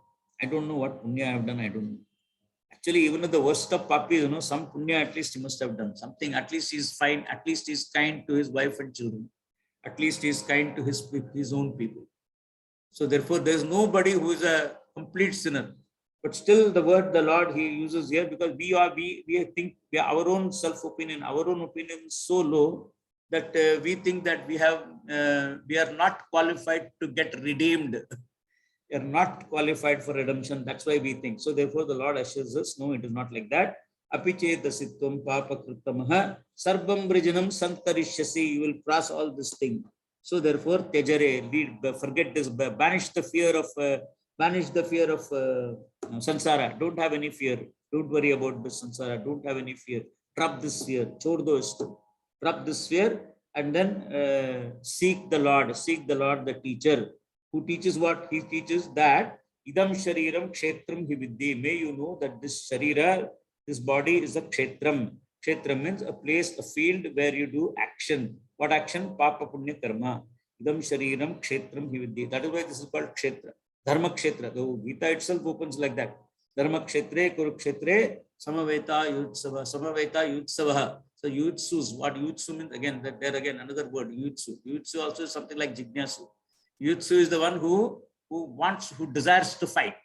I don't know what punya I have done. I don't know. Actually, even the worst of papis, some punya at least he must have done something. At least he is fine. At least he is kind to his wife and children. At least he is kind to his own people. So therefore, there is nobody who is a complete sinner. But still, the word the Lord he uses here, because we think our own self-opinion, is so low that we think that we are not qualified to get redeemed. We are not qualified for redemption. That's why we think. So therefore, the Lord assures us, no, it is not like that. Apichedasitvam papakritamaha sarvam vrijinam santarishyasi. You will cross all this thing. So therefore, tejare, forget this, banish the fear of sansara. Don't have any fear. Don't worry about this sansara. Don't have any fear. Drop this fear. Chordo isto. Drop this fear and then seek the Lord, the teacher. Who teaches what? He teaches that idam shariram kshetram hi viddhi. May you know that this sharira, this body is a kshetram. Kshetram means a place, a field where you do action. What action? Papa punya karma. Idam shariram kshetram hi viddhi. That is why this is called kshetra. Dharma kshetra. The Gita itself opens like that. Dharma kshetre kurukshetre samaveta yutsava. So yutsus, what yutsu means? Again, there again another word, yutsu. Yutsu also is something like jignasu. Yutsu is the one who desires to fight.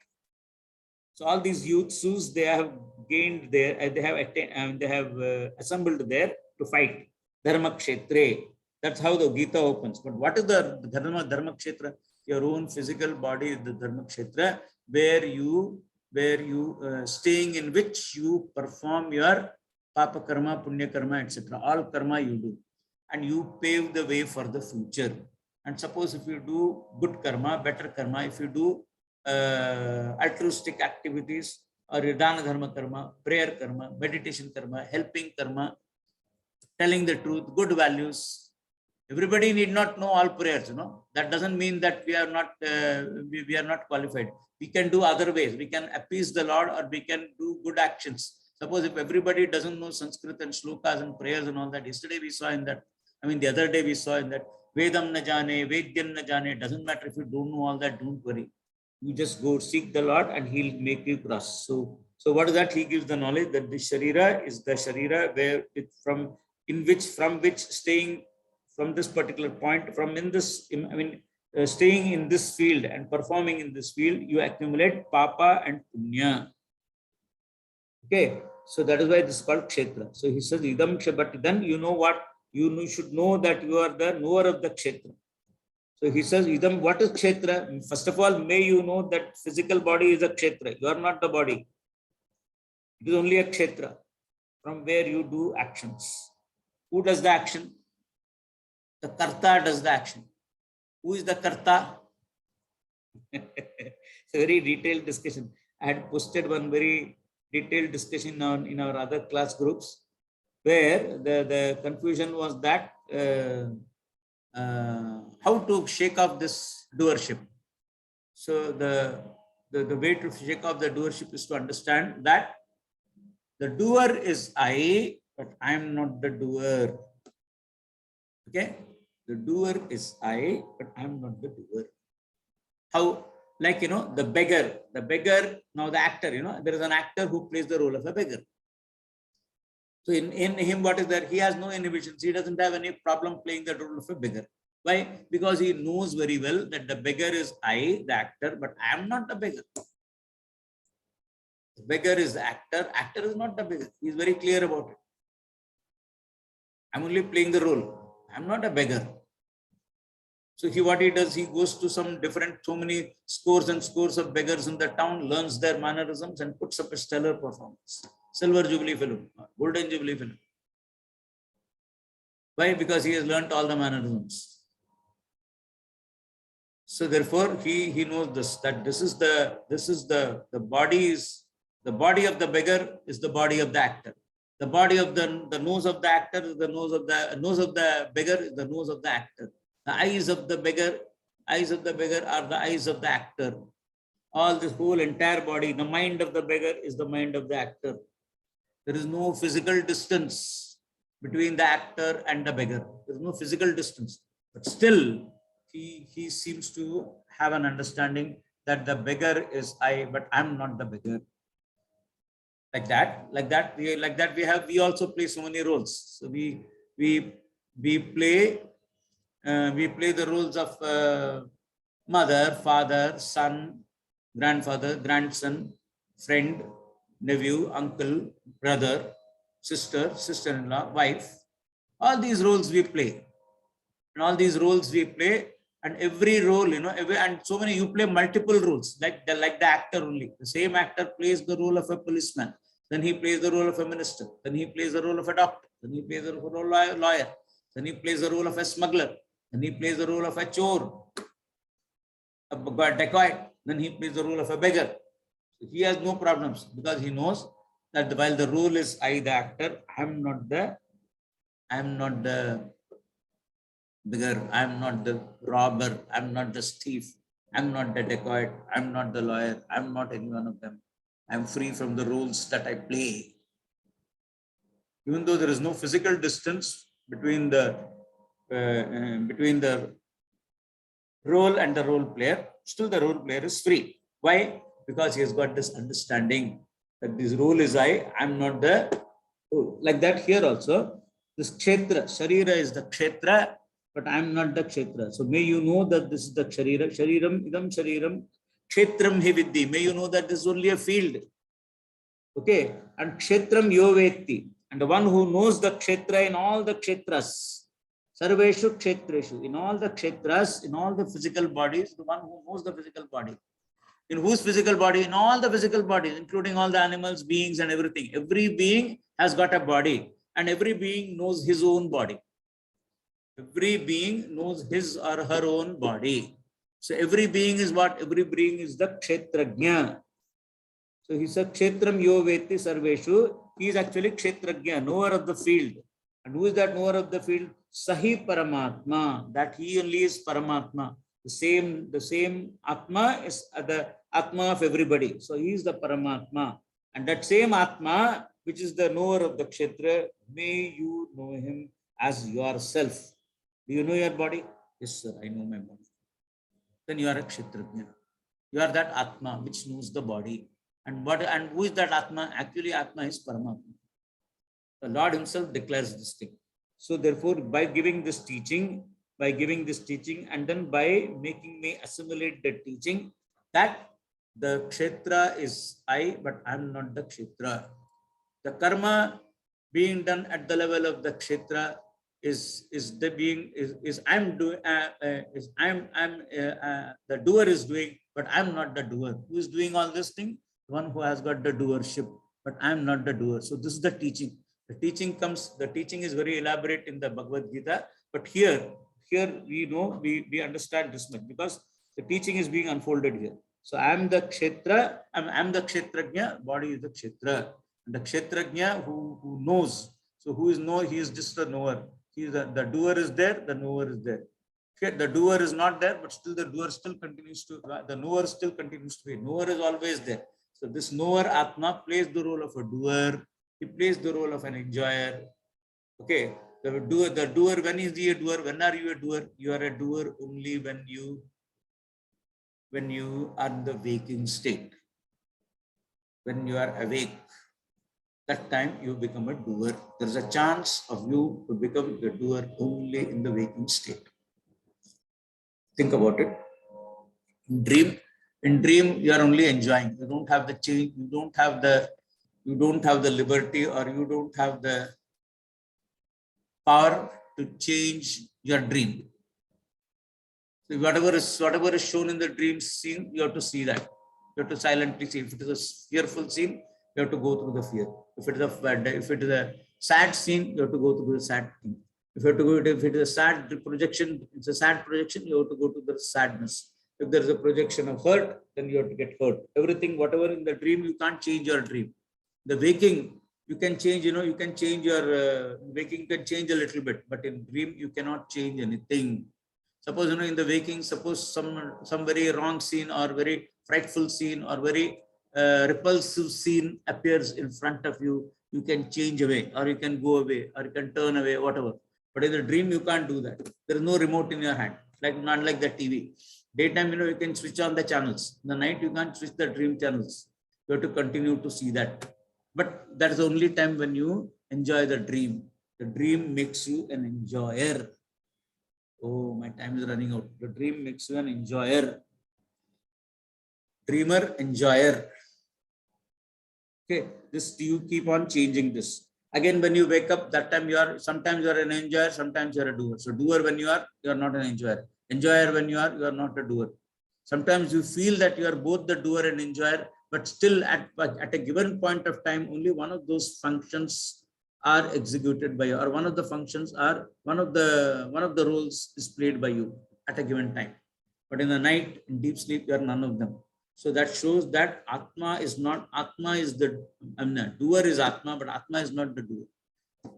So all these yutsus, they have gained there, they have assembled there to fight. Dharma kshetre. That's how the Gita opens. But what is the dharma kshetra? Your own physical body is the dharma kshetra, where you staying in which you perform your papa karma, punya karma, etc. All karma you do, and you pave the way for the future. And suppose if you do good karma, better karma, if you do altruistic activities or dana dharma karma, prayer karma, meditation karma, helping karma, telling the truth, good values. Everybody need not know all prayers, That doesn't mean that we are not qualified. We can do other ways. We can appease the Lord, or we can do good actions. Suppose if everybody doesn't know Sanskrit and shlokas and prayers and all that. Yesterday we saw in that. The other day we saw in that. Vedam na jane, Vedyam na jane. Doesn't matter if you don't know all that. Don't worry. You just go seek the Lord, and He'll make you cross. So what is that? He gives the knowledge that the sharira is the sharira from which staying from this particular point, staying in this field and performing in this field, you accumulate papa and punya. Okay, so that is why this is called kshetra. So he says, idam kshetra, but then you know what? You should know that you are the knower of the kshetra. So he says, idam, what is kshetra? First of all, may you know that physical body is a kshetra. You are not the body. It is only a kshetra from where you do actions. Who does the action? The karta does the action. Who is the karta? It's a very detailed discussion. I had posted one very detailed discussion in our other class groups, where the confusion was that how to shake off this doership. So the way to shake off the doership is to understand that the doer is I, but I am not the doer. Okay? The doer is I, but I am not the doer. How, like, the beggar, now the actor, there is an actor who plays the role of a beggar. So in him, what is that? He has no inhibitions. He doesn't have any problem playing the role of a beggar. Why? Because he knows very well that the beggar is I, the actor, but I am not the beggar. The beggar is the actor. Actor is not the beggar. He is very clear about it. I'm only playing the role. I'm not a beggar. So what he does, he goes to so many scores and scores of beggars in the town, learns their mannerisms and puts up a stellar performance. Silver Jubilee film, Golden Jubilee film. Why? Because he has learnt all the mannerisms. So therefore, he knows this, that this is the body of the beggar is the body of the actor. The body of the nose of the actor is the nose of the beggar is the nose of the actor. The eyes of the beggar are the eyes of the actor. All this whole entire body, the mind of the beggar is the mind of the actor. There is no physical distance between the actor and the beggar. There is no physical distance. But still, he seems to have an understanding that the beggar is I, but I'm not the beggar. Like that, we also play so many roles. So we play the roles of mother, father, son, grandfather, grandson, friend, nephew, uncle, brother, sister, sister-in-law, wife. All these roles we play. And every role, and so many, you play multiple roles, like the actor only. The same actor plays the role of a policeman. Then he plays the role of a minister. Then he plays the role of a doctor. Then he plays the role of a lawyer. Then he plays the role of a smuggler. Then he plays the role of a chore, a dacoit. Then he plays the role of a beggar. So he has no problems because he knows that while the role is I, the actor, I'm not the beggar, I'm not the robber, I'm not the thief, I'm not the dacoit, I'm not the lawyer, I'm not any one of them. I'm free from the roles that I play. Even though there is no physical distance between the role and the role player, still the role player is free. Why? Because he has got this understanding that this role is I, I'm not the role. Like that here also, this kshetra, sharira is the kshetra, but I'm not the kshetra. So may you know that this is the sharira, shariram, idam shariram, kshetram hi viddhi. May you know that this is only a field. Okay, and kshetram yo vetti. And the one who knows the kshetra in all the kshetras, sarveshu kshetreshu, in all the kshetras, in all the physical bodies, the one who knows the physical body. In whose physical body? In all the physical bodies, including all the animals, beings and everything. Every being has got a body and every being knows his own body. Every being knows his or her own body. So every being is what? Every being is the kshetrajna. So he said kshetram yo veti sarveshu. He is actually kshetrajna, knower of the field. And who is that knower of the field? Sahi Paramatma. That he only is Paramatma. The same Atma is the Atma of everybody. So he is the Paramatma. And that same Atma, which is the knower of the Kshetra, may you know him as yourself. Do you know your body? Yes, sir, I know my body. Then you are a Kshetrajna. You are that Atma which knows the body. And who is that Atma? Actually, Atma is Paramatma. The Lord himself declares this thing. So therefore, by giving this teaching, and then by making me assimilate the teaching, that the kshetra is I, but I'm not the kshetra. The karma being done at the level of the kshetra the doer is doing, but I'm not the doer. Who is doing all this thing? The one who has got the doership, but I'm not the doer. So this is the teaching. The teaching is very elaborate in the Bhagavad Gita, but here we understand this much because the teaching is being unfolded here. So I am the kshetra, I'm the kshetrajna, body is the kshetra. And the kshetrajna who knows. So he is just a knower. The doer is there, the knower is there. Okay, the doer is not there, but still the doer still continues to, the knower still continues to be. Knower is always there. So this knower Atma plays the role of a doer. He plays the role of an enjoyer. Okay, the doer, when is he a doer? When are you a doer? You are a doer only when you are in the waking state. When you are awake, that time you become a doer. There is a chance of you to become a doer only in the waking state. Think about it. In dream, you are only enjoying. You don't have the change. You don't have the liberty, or you don't have the power to change your dream. So whatever is shown in the dream scene, you have to see that. You have to silently see. If it is a fearful scene, you have to go through the fear. If it is a sad scene, you have to go through the sad thing. If it is a sad projection, it's a sad projection, you have to go to the sadness. If there is a projection of hurt, then you have to get hurt. Everything, whatever in the dream, you can't change your dream. The waking, you can change, you can change your waking can change a little bit, but in dream, you cannot change anything. Suppose, in the waking, suppose some very wrong scene or very frightful scene or very repulsive scene appears in front of you, you can change away, or you can go away, or you can turn away, whatever. But in the dream, you can't do that. There is no remote in your hand, not like the TV. Daytime, you can switch on the channels. In the night, you can't switch the dream channels. You have to continue to see that. But that is the only time when you enjoy the dream. The dream makes you an enjoyer. Oh, my time is running out. The dream makes you an enjoyer. Dreamer, enjoyer. Okay, this you keep on changing this. Again, when you wake up, that time sometimes you are an enjoyer, sometimes you are a doer. So doer when you are not an enjoyer. Enjoyer when you are not a doer. Sometimes you feel that you are both the doer and enjoyer, but still at a given point of time, only one of those functions are executed by you, or one of the functions are one of the roles is played by you at a given time. But in the night, in deep sleep, you are none of them. So that shows that Atma is the doer is Atma, but Atma is not the doer.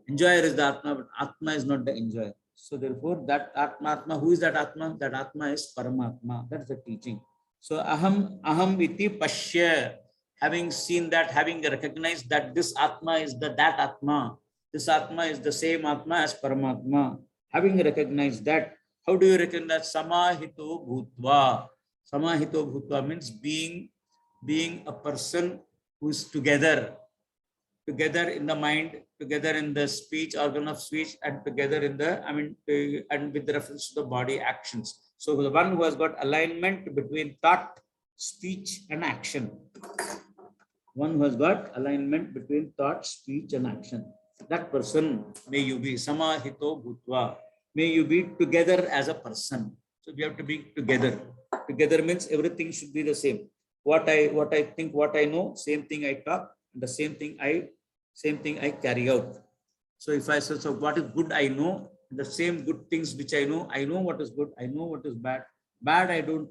Enjoyer is the Atma, but Atma is not the enjoyer. So therefore, that Atma, who is that Atma? That Atma is Paramatma. That's the teaching. So aham iti pashya, having seen that, having recognized that this Atma is that Atma, this Atma is the same Atma as Paramatma. Having recognized that, how do you recognize? Samahito bhutva. Samahito bhutva means being a person who is together in the mind, together in the speech, organ of speech, and together in the, and with reference to the body actions. So the one who has got alignment between thought, speech, and action. One who has got alignment between thought, speech, and action. That person, may you be samahito bhutva. May you be together as a person. So we have to be together. Together means everything should be the same. What I think, what I know, same thing I talk, and the same thing I carry out. So if I say, so what is good I know, the same good things which I know what is good, I know what is bad. Bad I don't,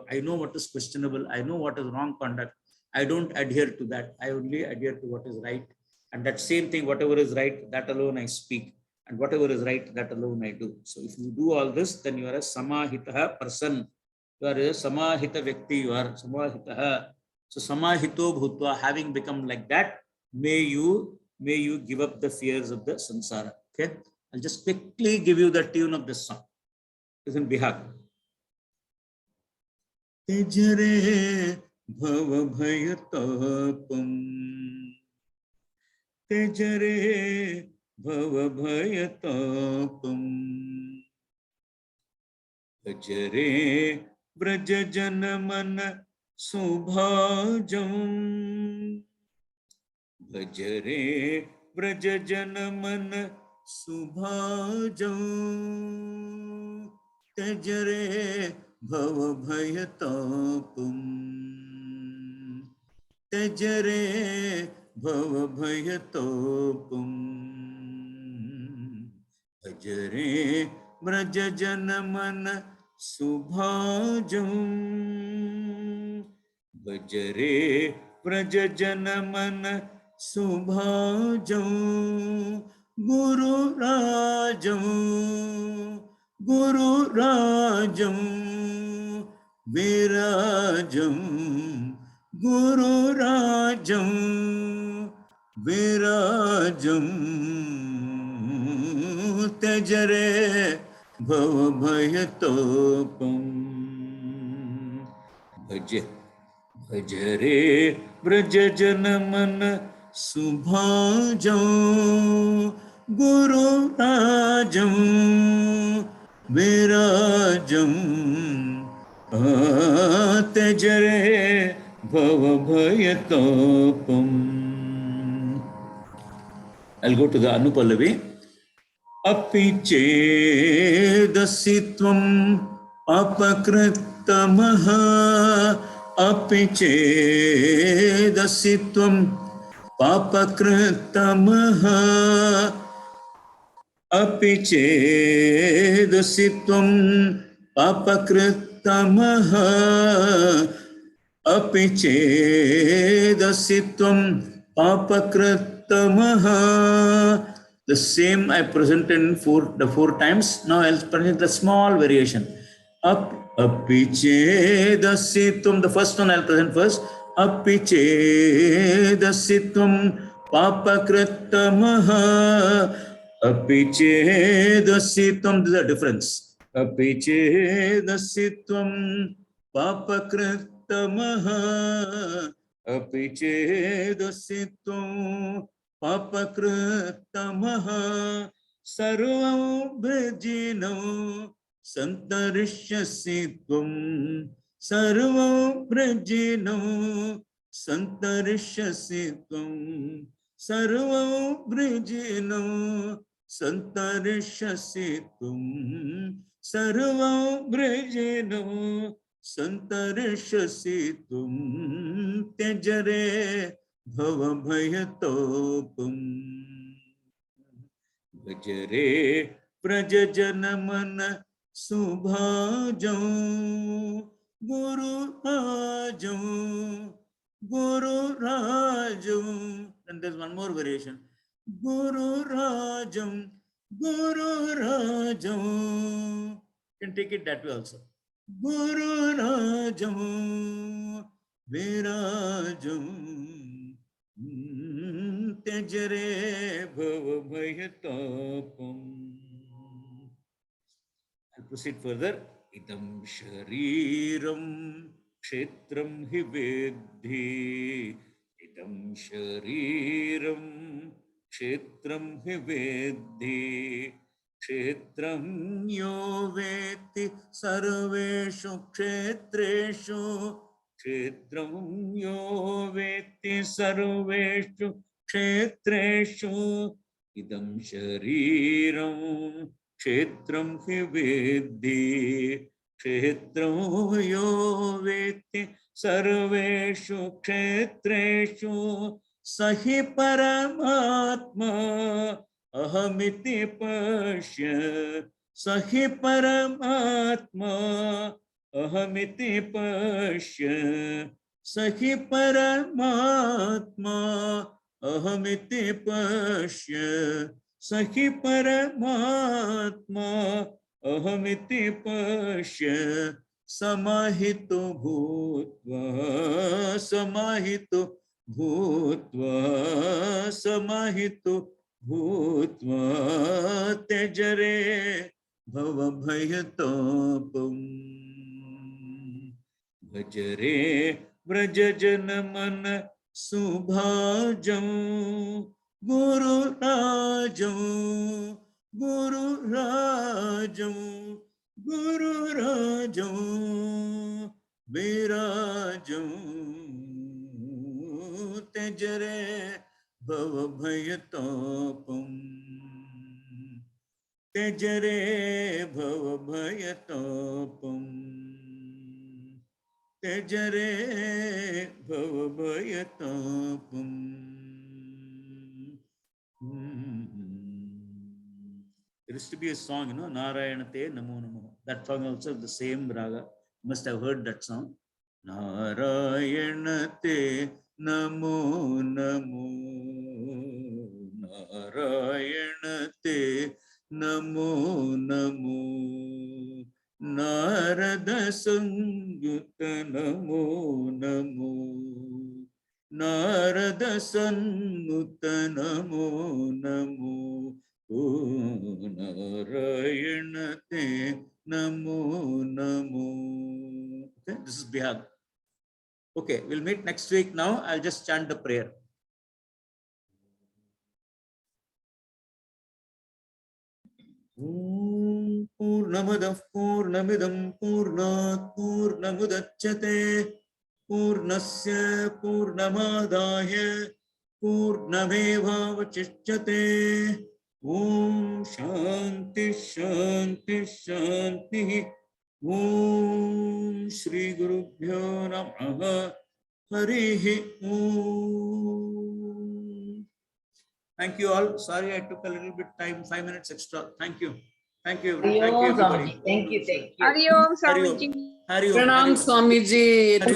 I know what is questionable, I know what is wrong conduct. I don't adhere to that. I only adhere to what is right. And that same thing, whatever is right, that alone I speak. And whatever is right, that alone I do. So if you do all this, then you are a samahita person. You are a samahita vyakti, you are samahita. So samahito bhutva, having become like that, may you give up the fears of the samsara. Okay, I'll just quickly give you the tune of this song. It's in Bihar. Tejare bhava bhayatapam, tejare bhava bhayatapam, tejare braja janamana subhajam, Bhajare Braja Janamana Subhajam, Tejare Bhava Bhayatapam, Tejare Bhava Bhayatapam, Bhajare Braja Janamana Subhajam, Bhajare Braja Janamana Subhajam, Guru Rajam, गुरुराजं विराजं गुरुराजं विराजं त्यजरे भवभयतोपम् भज भज रे व्रजजनमन सुभाजं गुरुराजं विराजं त्यजरे भवभयतोपम्. I'll go to the Anupallavi. अपि चेदसि त्वम् अपकृत्तमः अपि चेदसि त्वम् पापकृत्तमः अपि चेदसि त्वम् पापकृत्तमः अपि चेदसि त्वम् पापकृत्तमः. The same I presented in the four times. Now I'll present the small variation. Api chedasi tvam. The first one I'll present first. Api chedasi tvam papakritamaha. Api chedasi tvam. This is a difference. Api chedasi tvam papakritamaha. Api chedasi tvam पापकृतमः सर्वं भजिनो सन्तरिष्यसि त्वं सर्वं भजिनो सन्तरिष्यसि त्वं सर्वं भजिनो सन्तरिष्यसि त्वं सर्वं भजिनो सन्तरिष्यसि त्वं त्यजरे भवभयतोपम् भज रे व्रजजनमन सुभाजं गुरुराजं गुरुराजं. And there's one more variation. Gururajam Gururajam. You can take it that way also. Gururajam Virajam त्यजरे भवभयतोपम्. I'll proceed further. Idam shariram kshetram hi vedhi. Idam shariram kshetram hi vedhi. Kshetram yo veti sarveshu kshetreshu. Kshetram yo veti sarveshu kshetreshu. Idam shariram kshetram hi vedhi. Kshetram yo veti sarveshu kshetreshu. Sahi paramatma ahamiti pashya. Sahi paramatma ahamiti pashya. Sahi paramatma ahamiti pashya. Sahi paramatma ahamiti pashya. Samahito bhutva samahito bhutva samahito bhutva त्यजरे भवभयतोपम् भज रे व्रजजनमन सुभाजं गुरुराजं गुरुराजं गुरुराजं विराजं त्यजरे भवभयतोपम् त्यजरे भवभयतोपम् त्यजरे भवभयतोपम्. There used to be a song, Narayanate Namo Namo. That song also the same raga. You must have heard that song. Narayanate Namo Namo. Narayanate Namo Namo. Narad संयुत Namo Namo Narad सन्नुत Namo Namo ओ नारायण ते Namo Namo. Okay, this is Bihag. Okay, we'll meet next week. Now I'll just chant the prayer. Om Purnamadah Purnamidam Purnat Purnamudachyate Purnasya Purnamadaya Purnamevavachishyate. Om Shanti Shanti Shanti. Om Shri Gurubhyo Namaha. Harihi Om. Thank you all. Sorry I took a little bit time, 5 minutes extra. Thank you. Thank you. Thank you,
Hari Om,
everybody.
Swamiji. Thank you. Thank you.
Hari Om,
Hari Om.
Swamiji.
Hari Om.
Pranam
Hari Om.
Swamiji.